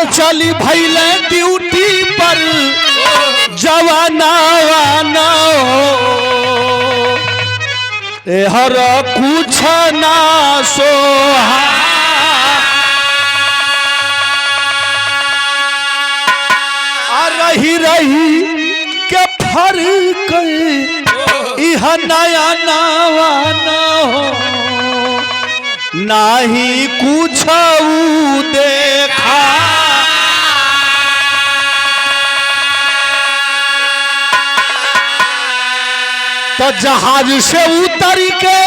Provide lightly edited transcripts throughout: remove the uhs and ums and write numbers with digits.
जहाँ चली भैले ड्यूटी पर जवाना हर कुछ ना सोहा रही रही के फर्क इह नया नवाना हो नाही कुछ देखा तो जहाज से उतर के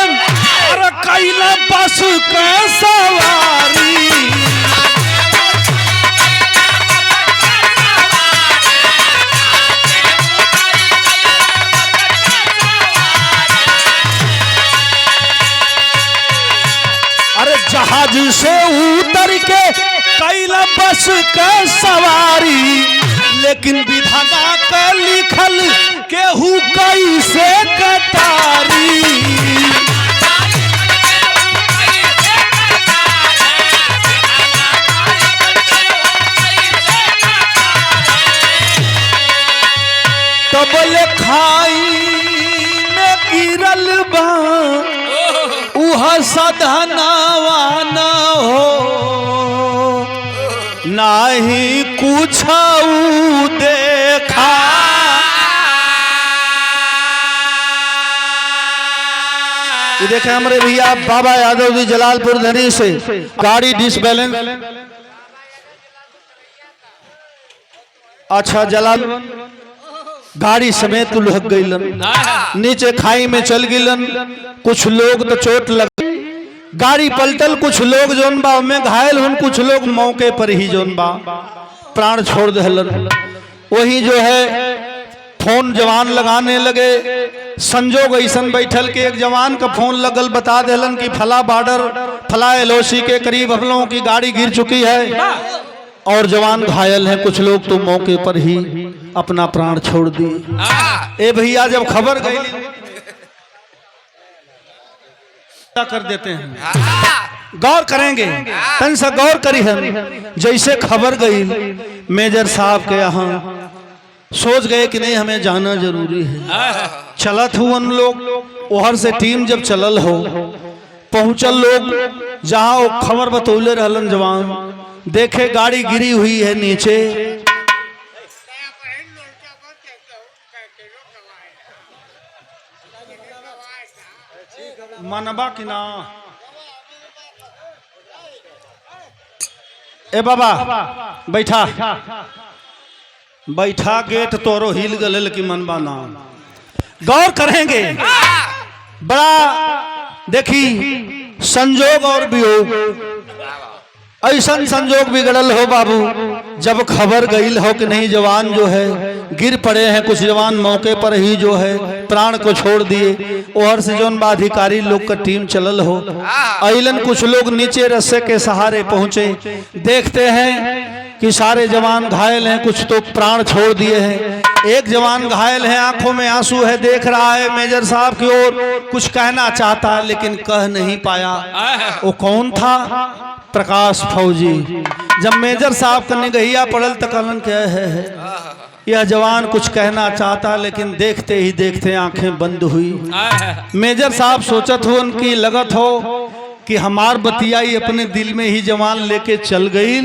कैला बस के सवारी जहाज से उतर के कैला बस के सवारी लेकिन विधाता के लिखल केहू कैसे कटारी तबल खाई में गिरल बा सधनावा न हो नाही कुछ देखा ये देखे हमारे भैया बाबा यादव जी जलालपुर धनी से गाड़ी डिसबैलेंस अच्छा जलाल गाड़ी समेत लुढ़क गईलन नीचे खाई में चल गिलन कुछ लोग तो चोट लग गाड़ी पलटल कुछ लोग जोन बा में घायल हुन कुछ लोग मौके पर ही जोन बा प्राण छोड़ देलन वही जो है फोन जवान लगाने लगे संजोग ऐसन बैठल के एक जवान का फोन लगल बता देलन कि फला बॉर्डर फला एलओसी के करीब हम लोगों की गाड़ी गिर चुकी है और जवान घायल है कुछ लोग तो मौके पर ही अपना प्राण छोड़ दिए। ए भैया जब खबर गई कर देते हैं गौर करेंगे तन से गौर करी हम जैसे खबर गई मेजर साहब के यहाँ सोच गए कि नहीं हमें जाना जरूरी है चलत हुआ उन लोग ओहर से टीम जब चलल हो पहुंचल लोग जहाँ वो खबर बतौले रहलन जवान देखे गाड़ी गिरी हुई है नीचे मनबा कि ना ए बाबा बैठा बैठा गेट तोरो हिल गल कि मनबा ना गौर करेंगे बड़ा देखी संजोग और वियोग ऐसा संजोग बिगड़ल हो बाबू जब खबर गई हो कि नहीं जवान जो है गिर पड़े हैं कुछ जवान मौके पर ही जो है प्राण को छोड़ दिए ओहर से जोन अधिकारी लोग का टीम चलल हो अइलन कुछ लोग नीचे रस्से के सहारे पहुंचे देखते हैं कि सारे जवान घायल हैं कुछ तो प्राण छोड़ दिए हैं एक जवान घायल है आंखों में आंसू है देख रहा है मेजर साहब की ओर कुछ कहना चाहता लेकिन कह नहीं पाया वो कौन था प्रकाश फौजी जब मेजर साहब का निगहिया पड़ल तो कहलन क्या है यह जवान कुछ कहना चाहता लेकिन देखते ही देखते आंखें बंद हुई मेजर साहब सोचत हो उनकी लगत हो कि हमार बतिया ही अपने दिल में ही जवान लेके चल गई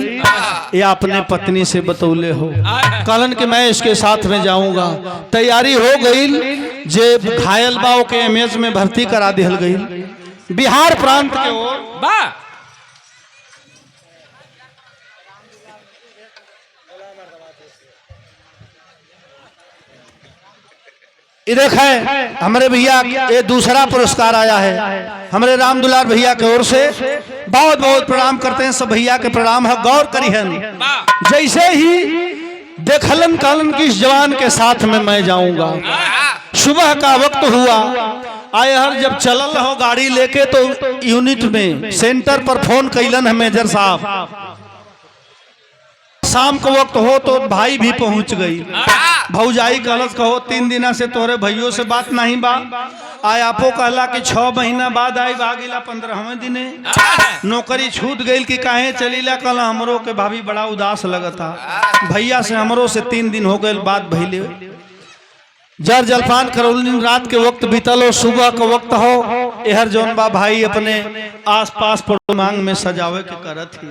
या अपने पत्नी से बतौले हो कहलन कि मैं इसके साथ में जाऊंगा तैयारी हो गई जे घायल बाव के एमएस में भर्ती करा दिहल गई बिहार प्रांत के ओर देख है हमारे भैया ये दूसरा पुरस्कार आया है हमारे राम दुलार भैया की ओर से बहुत बहुत प्रणाम करते हैं सब भैया के प्रणाम है गौर करिहन जैसे ही देखलन कहलन कि इस जवान के साथ में मैं जाऊंगा सुबह का वक्त हुआ आए हर जब चलल हो गाड़ी लेके तो यूनिट में सेंटर पर फोन कैलन है मेजर साहब शाम को वक्त हो तो भाई भी पहुंच गई भौजाई कहलस कहो 3 दिना से तोरे भैयों से बात नहीं बा। आय आपो कहला कि 6 महीना बाद आई भागिला 15वें दिने नौकरी छूट गई कि काहे चलीला। कल हमरो के भाभी बड़ा उदास लगता, भैया से हमरो से 3 दिन हो गए बात भइले। जर जलपान करौली रात के वक्त बीतल हो, सुबह का वक्त हो। एहर जौन बा भाई अपने आस पास मांग में सजावे के करत ही।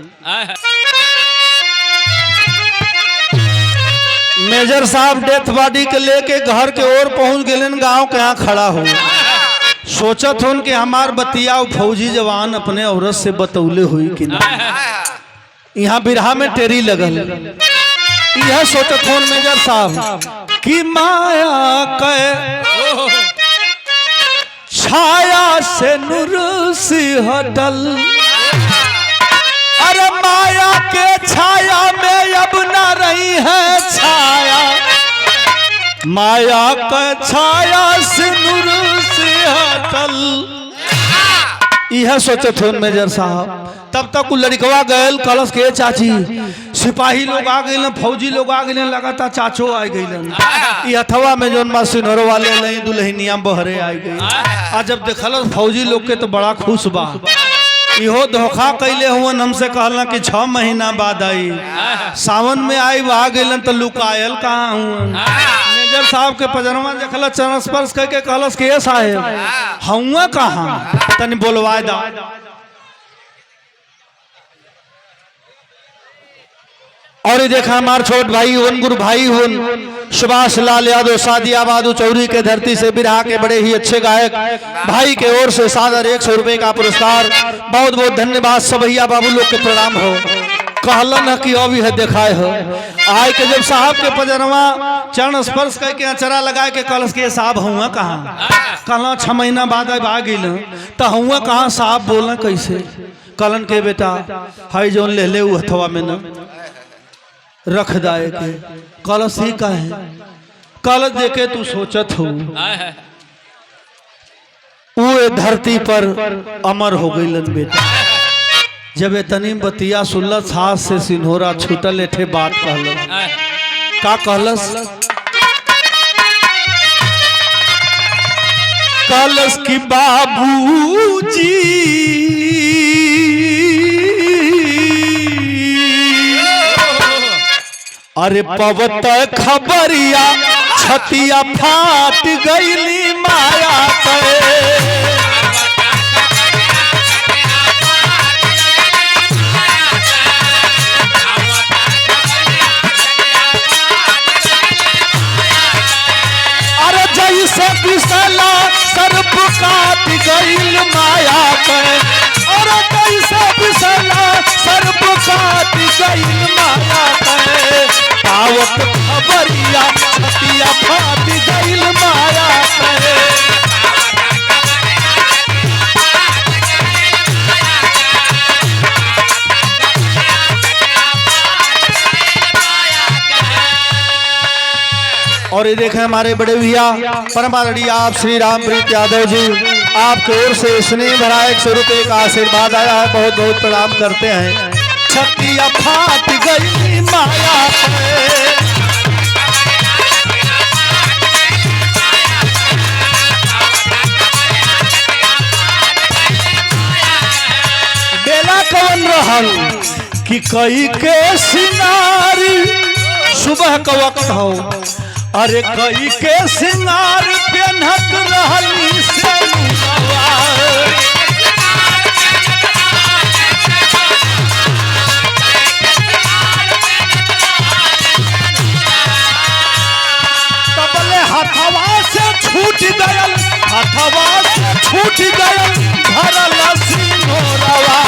मेजर साहब डेथ बॉडी के लेके घर के ओर पहुंच गए। गांव के यहाँ खड़ा हो सोचत हो कि हमार बतिया फौजी जवान अपने औरत से बतौले हुई कि ना। यहाँ बिरहा में टेरी लगल, यह सोचत हो मेजर साहब कि माया के छाया से नूर सी हटल। अरे माया के छाया में अब न रही है छाया, माया के छाया से नूर सी हटल। यह सोचे थे मेजर साहब। तब तक लड़कवा गए कलश के चाची सिपाही लोग आ गए, फौजी लोग आ गए, लगातार चाचो आ गई। अथवा में जो सिनोर वाले नहीं दुल्हनिया बहरे आ गई। आ जब देखल फौजी लोग के तो बड़ा खुश बा। इहो धोखा कैले हुआ हमसे कहला कि 6 महीना बाद आई, सावन में आई आ गए तो लुकायल कहाँ हुआ। मेजर साहब के पजरमा देखल चरण स्पर्श करके कहलस के साहेब हुआ कहाँ तनी बोलवा दा। और देखा हमार छोट भाई हुन गुरु भाई हुन सुभाष लाल यादव सादियाबाद चौरी के धरती से बिरहा के बड़े ही अच्छे गायक भाई के ओर से सादर 100 रुपए का पुरस्कार। बहुत बहुत धन्यवाद। सबैया बाबू लोग के प्रणाम हो। कहलन है कि अभी है दिखाए हो आय के जब साहब के पजरवा चरण स्पर्श करके अचरा लगाए के कलश के साहब हुआ कहाँ। कहला 6 महीना बाद आ गई तो हुआ कहाँ साहब बोलना कैसे। कहलन के बेटा हाई जोन ले ले हथवा में न रख दाए के कलश ही का है। कलश देके तू सोचत हो वो धरती पर अमर हो गई बेटा। जब इतनी बतिया सुनलस हाथ से सिन्होरा छूटल एठे बात कहल का कहलस। कलश की बाबूजी अरे पवत खबरिया छतिया फाट गईली माया पे। अरे जैसे बिसला सर्प काट गईल माया पे। अरे जैसे बिसला सर्प काट गईल माया पे। आवत खबरिया छतिया फाट गईल माया पे। और ये देखें हमारे बड़े भैया परम आदरणीय आप श्री रामप्रीत यादव जी आपकी ओर से स्नेह भरा 100 रुपए का आशीर्वाद आया है। बहुत बहुत प्रणाम करते हैं। छतिया फाट गई माया पे। बेला कौन रहल कि कई के सिंगारी सुबह का वक्त हो। अरे कई के सिंगार पेन्हत रहली से तबले हथवा से छूट गयल, हथवा से छूट गयल भरल सिंहोरवा।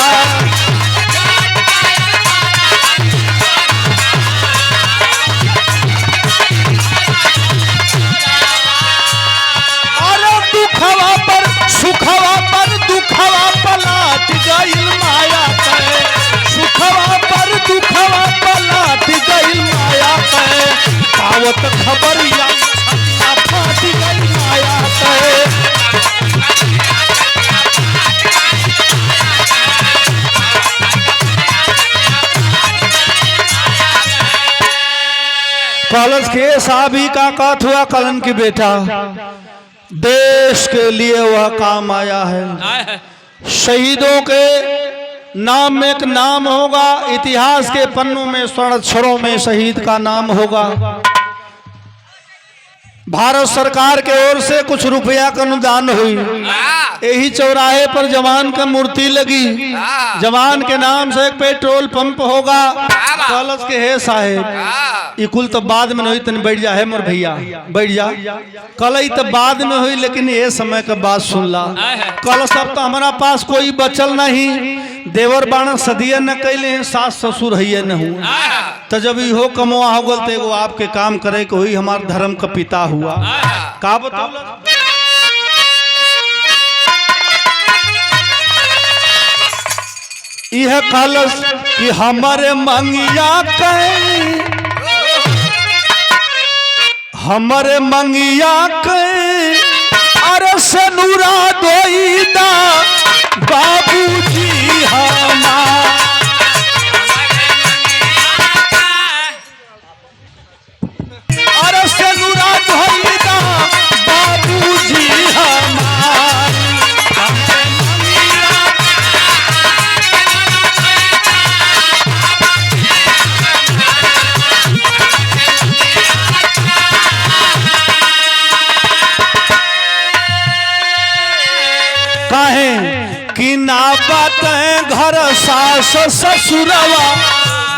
सुखवा पर दुखवा पलाट गईल माया पे। सुखवा पर दुखवा पलाट गईल माया पे। पावत खबरिया छतिया फाट गईल माया पे। कॉलेज के साहबी का कात हुआ कलन की बेटा, देश के लिए वह काम आया है। शहीदों के नाम में एक नाम होगा, इतिहास के पन्नों में स्वर्ण अक्षरों में शहीद का नाम होगा। भारत सरकार के ओर से कुछ रुपया का अनुदान हुई, यही चौराहे पर जवान का मूर्ति लगी, जवान के नाम से एक पेट्रोल पंप होगा। कॉलेज के है साहेब ये कुल तो बाद में नहीं, तन बैठ जा है मोर भैया बैठ जा, कल तो बाद में हुई, लेकिन ये समय का बात सुन ला। कल सब तो हमारा पास कोई बचल नहीं, देवर बाण सदिया न कैले, सास ससुर है न हुआ, तो जब इहो कमवा हो गल तो आपके काम करे के हुई, हमार धर्म का पिता हुआ। का बताओ यह कलश कि हमारे मंगिया के, हमारे मंगिया के अरे सनुरा दोईदा बाबूजी हमार, अरे सनुरा दोईदा बाबूजी हमार। काहे कि ना बातें घर सास ससुरवा,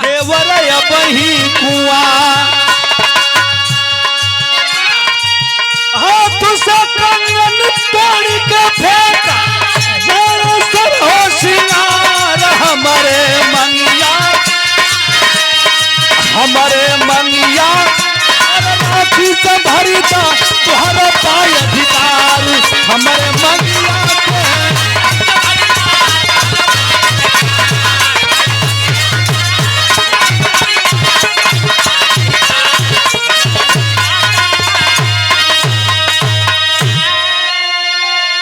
देवर बही कुआ, हाथ से कंगन तोड़ के फेंका, जरा सर हो सिंगार हमारे मंगिया, हमारे मंगिया राखी से भरीता तुहरा पाय अधिकार, हमारे मंगिया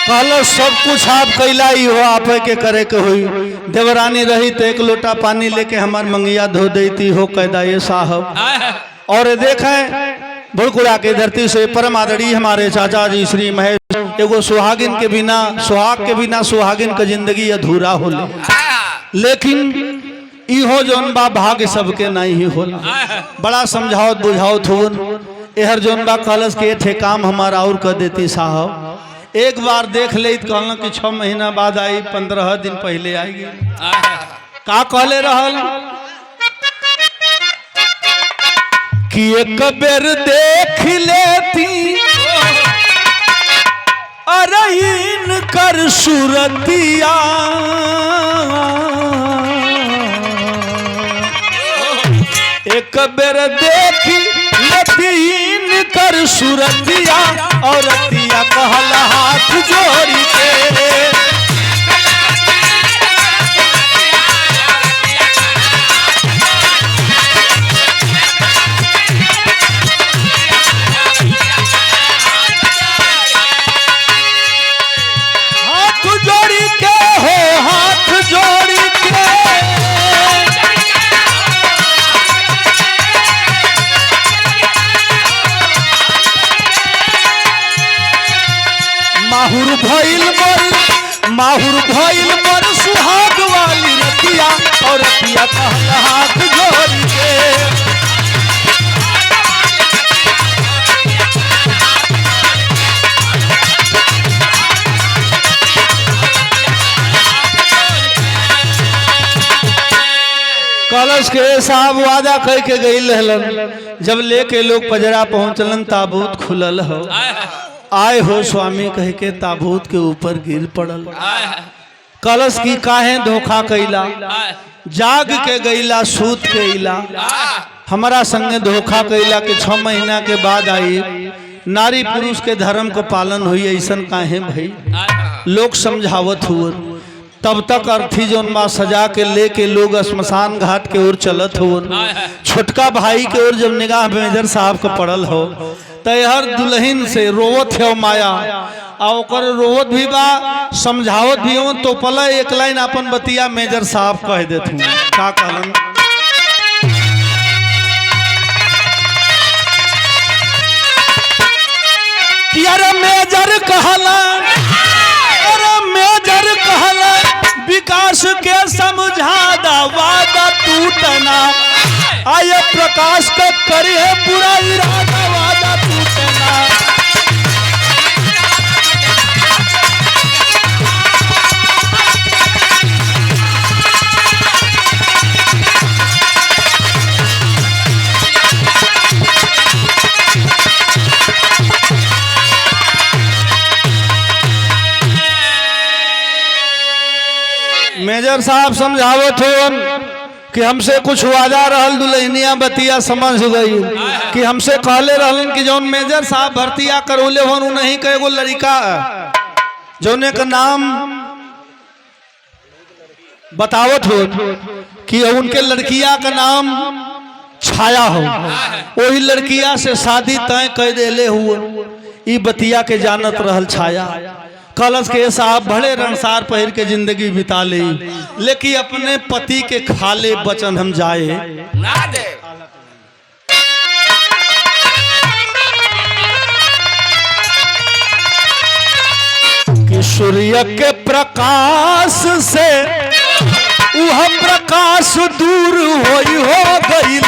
कहलो सब कुछ आप कैला ही हो, आप के करे के हुई। देवरानी रही तो एक लोटा पानी लेके हमार मंगिया धो देती हो, कैदा ये साहब। और देखें भुड़कुड़ा के धरती से परम आदरणीय हमारे चाचा जी श्री महेश, एगो सुहागिन के बिना, सुहाग के बिना सुहागिन का जिंदगी अधूरा होले, लेकिन इहो जौन बा भाग्य सबके नहीं ही होला। बड़ा समझावत बुझावत हुन एहर जौन बा कलश के थे काम हमारा और कर देती साहब। एक बार देख ले कहल कि 6 महीना बाद आई, 15 दिन पहले आएगी। का कहले रहल कि एक बेर देख लेती अरहीन कर सूरतिया, एक बेर देख लेती कर सूरतिया, और रतिया कहला हाथ जोड़ी के, हाथ जोड़ी के हो, हाथ जोड़ी के, माहुर भइल मर सुहाग वाली रतिया, और रतिया कहला हाथ जोड़ी के, कलश के साहब वादा कह के गई रहलन। जब लेके लोग पजरा पहुंचलन ताबूत खुलल हो, आए हो स्वामी कह के ताबूत के ऊपर गिर पड़ल। कलश की काहे धोखा कैला, जाग के गईला सूत के इला, हमारा संगे धोखा कैला के 6 महीना के बाद आई। नारी पुरुष के धर्म को पालन हुई, ऐसन काहे भाई लोग समझावत हुए। तब तक अर्थी जोन बा सजा के लेके लोग श्मशान घाट के ओर चलत हो। छोटका भाई के ओर जब निगाह मेजर साहब का पड़ल हो तो हर दुल्हन से रोवत है माया और रोवत भी बा समझावत भी हो। तो पला एक लाइन अपन बतिया मेजर साहब कह देते का कहलन मेजर कहला, अरे मेजर कहला विकास के समझा दा वादा टूटना, आये प्रकाश का करे पूरा इरादा वादा टूटना। मेजर साहब समझावत हो कि हमसे कुछ वादा रहल, दुल्हनिया बतिया समझ गई कि हमसे कहले रहलन कि जौन मेजर साहब भर्तिया करौले हो नहीं के एगो लड़का जौने का नाम बतावत हो कि उनके लड़किया का नाम छाया हो, वही लड़किया से शादी तय कर देले हुए। ई बतिया के जानत रहल छाया। कलश के साहब बड़े रंगसार पहिर के जिंदगी बिता ले, लेकिन अपने पति के खाले बचन हम जाए ना दे। कि सूर्य के प्रकाश से वह प्रकाश दूर हो गई,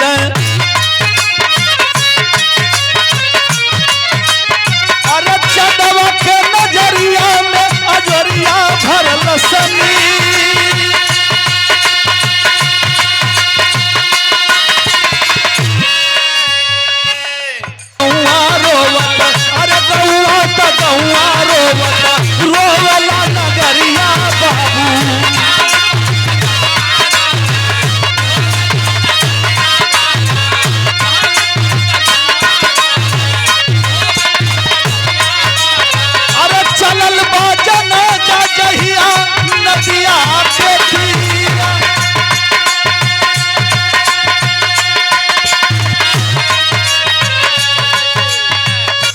अरे चंदवा के नजरिया में अजरिया भरल सनी। रोवत अरे गौआ तो गौआ रोवत, रोवला नगरिया बाबू।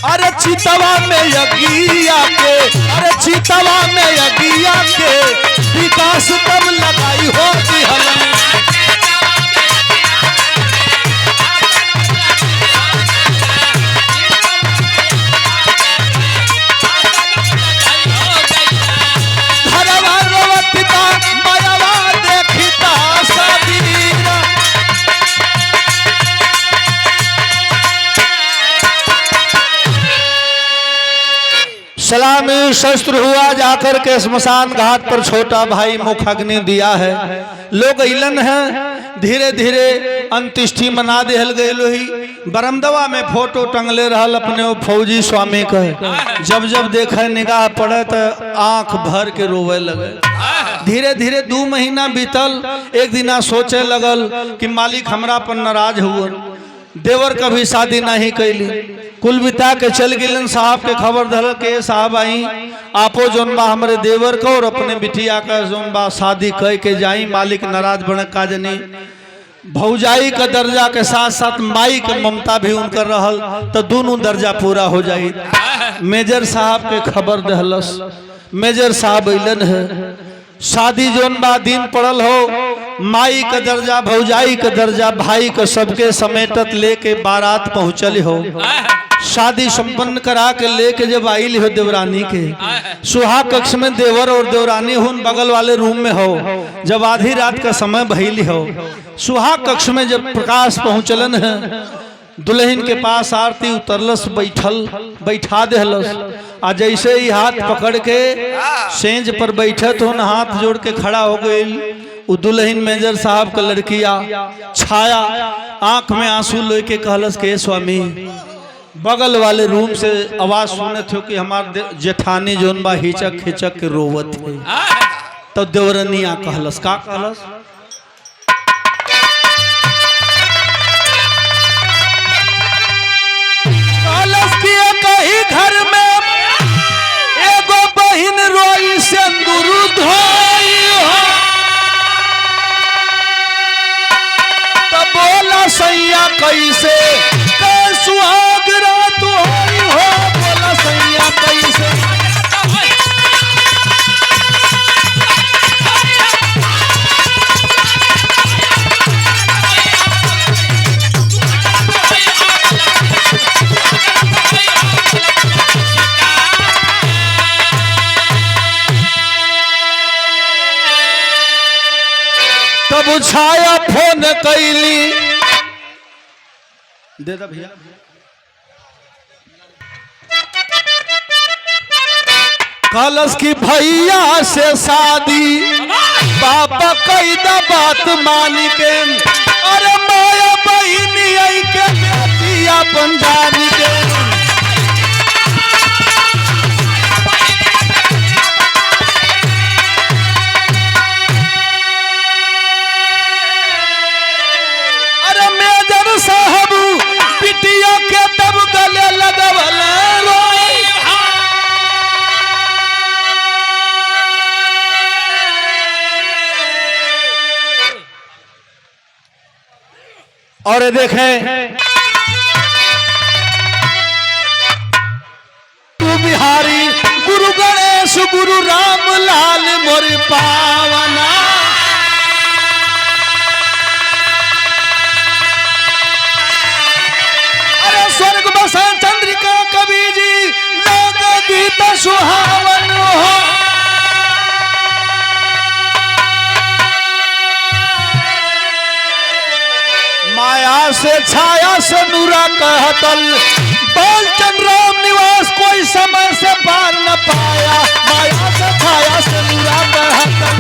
अरे चितवा में यज्ञिया के, अरे चितवा में यज्ञिया के विकास तब लगाई हो हलन। सलामी शस्त्र हुआ, जाकर के स्मशान घाट पर छोटा भाई मुख अग्नि दिया है। लोग इलन है, धीरे धीरे अंत्येष्टि मना देहल गए लोही। बरमदवा में फोटो टंगले रहल अपने वो फौजी स्वामी के, जब जब देखे निगाह पड़े तो आंख भर के रोवे लगे। धीरे धीरे 2 महीना बीतल। एक दिना सोचे लगल कि मालिक हमरा पर नाराज हुआ, देवर कभी शादी नहीं कैली। कुल बिता के चल गिलन साहब के खबर धल के साहब आई आपो जोन बा हमारे देवर को और अपने बिटिया का जोन बा शादी कह के जाई। मालिक नाराज बन का जनी भौजाई का दर्जा के साथ साथ माई के ममता भी उनकर रहल तो दोनों दर्जा पूरा हो जाई। मेजर साहब के खबर दहलस। मेजर साहब अलन है, शादी जोन बा दिन पड़ल हो, माई का दर्जा भौजाई का दर्जा भाई का सबके समेटत लेके बारात पहुंचल हो। शादी संपन्न करा के लेके जब आई हो देवरानी के सुहाग कक्ष में देवर और देवरानी हुन बगल वाले रूम में हो। जब आधी रात का समय भइली हो, सुहाग कक्ष में जब प्रकाश पहुंचलन है, दुल्हन के पास आरती उतरलस, बैठा देहलस। आ जैसे ही हाथ पकड़ के सेंज पर बैठत हो, हाथ जोड़ के खड़ा हो गई। वो दुल्हन मेजर साहब का लड़किया छाया आंख में आंसू लेके कहलस के स्वामी, बगल वाले रूम से आवाज सुने थे कि हमारे जेठानी जोन बा हिचक हिचक के रोवत है। तो देवरनिया कहलस, का कहलस, कहीं घर में एगो बहिन रोई सिंदूर धोई हो, तो बोला सैया कैसे सुहाग रात होई हो, बोला सैया कैसे। तब छाया फोन कैली दे दे भैया कलश की भैया से शादी बाबा कई दा बात मान के अरे माया बहिनी आई के बेटी अपन जान के अरे मेजर साहब बिटिया के तब गले लगवल और देखें तू बिहारी गुरु गणेश गुरु राम लाल मोर पावना अरे स्वर्ग बसन चंद्रिका कवि जी लोक गीत सुहावन हो माया से छाया से नूरा कहतल बालचंद्र राम निवास कोई समय से पार न पाया माया से छाया से नूरा कहतल